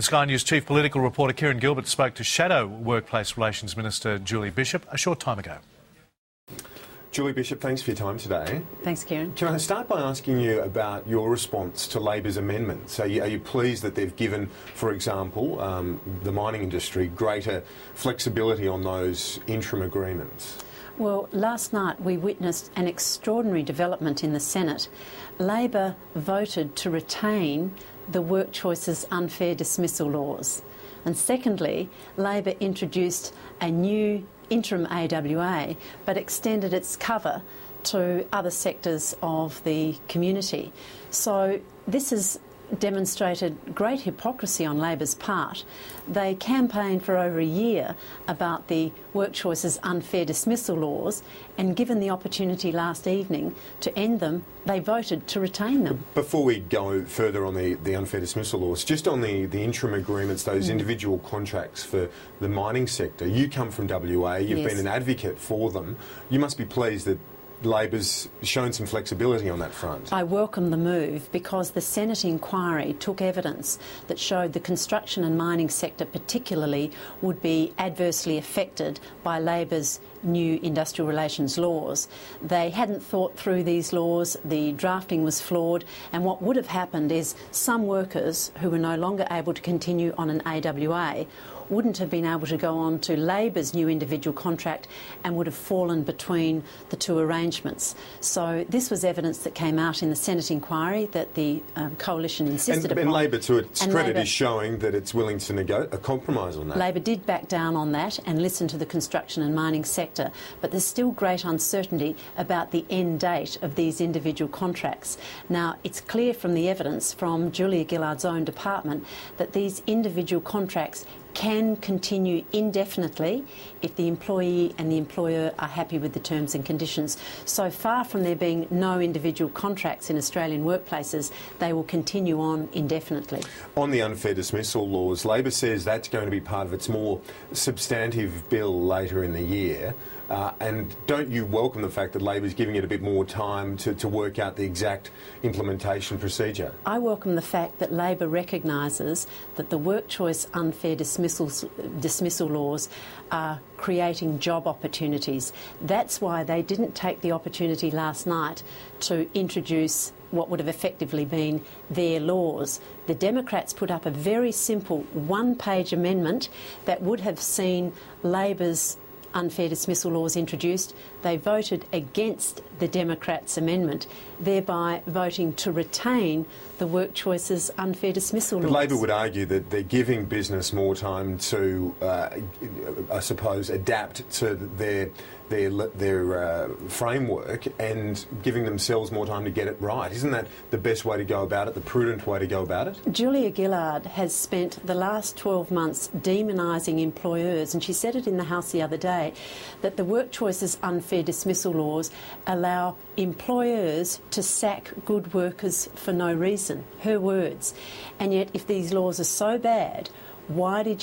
Sky News Chief Political Reporter Kieran Gilbert spoke to Shadow Workplace Relations Minister Julie Bishop a short time ago. Julie Bishop, thanks for your time today. Thanks, Kieran. Can I start by asking you about your response to Labor's amendments? Are you pleased that they've given, for example, the mining industry greater flexibility on those interim agreements? Well, last night we witnessed an extraordinary development in the Senate. Labor voted to retain the Work Choices Unfair Dismissal laws. And secondly, Labor introduced a new interim AWA but extended its cover to other sectors of the community. So this has demonstrated great hypocrisy on Labor's part. They campaigned for over a year about the Work Choices Unfair Dismissal laws, and given the opportunity last evening to end them, they voted to retain them. Before we go further on the unfair dismissal laws, just on the interim agreements, those individual contracts for the mining sector, you come from WA, you've been an advocate for them. You must be pleased that Labor's shown some flexibility on that front. I welcome the move because the Senate inquiry took evidence that showed the construction and mining sector particularly would be adversely affected by Labor's new industrial relations laws. They hadn't thought through these laws, the drafting was flawed, and what would have happened is some workers who were no longer able to continue on an AWA wouldn't have been able to go on to Labor's new individual contract and would have fallen between the two arrangements. So this was evidence that came out in the Senate inquiry that the coalition insisted upon. And Labor, to its credit, is showing that it's willing to a compromise on that. Labor did back down on that and listen to the construction and mining sector, but there's still great uncertainty about the end date of these individual contracts. Now, it's clear from the evidence from Julia Gillard's own department that these individual contracts can continue indefinitely if the employee and the employer are happy with the terms and conditions. So far from there being no individual contracts in Australian workplaces, they will continue on indefinitely. On the unfair dismissal laws, Labor says that's going to be part of its more substantive bill later in the year. And don't you welcome the fact that Labor's giving it a bit more time to work out the exact implementation procedure? I welcome the fact that Labor recognises that the Work Choice Unfair Dismissal laws are creating job opportunities. That's why they didn't take the opportunity last night to introduce what would have effectively been their laws. The Democrats put up a very simple one-page amendment that would have seen Labor's unfair dismissal laws introduced. They voted against the Democrats' amendment, thereby voting to retain the Work Choices Unfair Dismissal laws. Labor would argue that they're giving business more time to, I suppose, adapt to their framework and giving themselves more time to get it right. Isn't that the best way to go about it, the prudent way to go about it? Julia Gillard has spent the last 12 months demonising employers, and she said it in the House the other day, that the Work Choices Unfair Dismissal laws allow employers to sack good workers for no reason, her words. And yet, if these laws are so bad, why did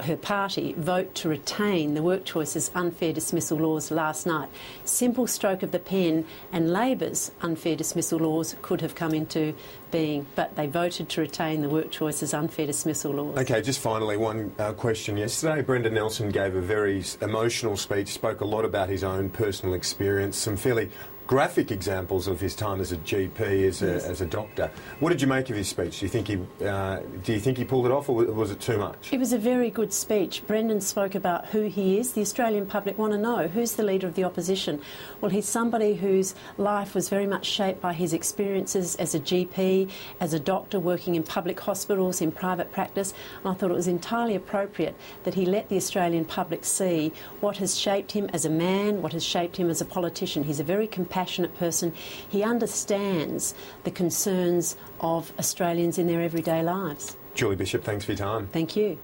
her party vote to retain the Work Choices Unfair Dismissal laws last night? Simple stroke of the pen, and Labor's unfair dismissal laws could have come into being, but they voted to retain the Work Choices Unfair Dismissal laws. OK, just finally, one question. Yesterday, Brendan Nelson gave a very emotional speech, spoke a lot about his own personal experience, some fairly graphic examples of his time as a GP, as a doctor. What did you make of his speech? Do you think he pulled it off, or was it too much? It was a very good speech. Brendan spoke about who he is. The Australian public want to know who's the leader of the opposition. Well, he's somebody whose life was very much shaped by his experiences as a GP, as a doctor working in public hospitals, in private practice. And I thought it was entirely appropriate that he let the Australian public see what has shaped him as a man, what has shaped him as a politician. He's a very compassionate person. He understands the concerns of Australians in their everyday lives. Julie Bishop, thanks for your time. Thank you.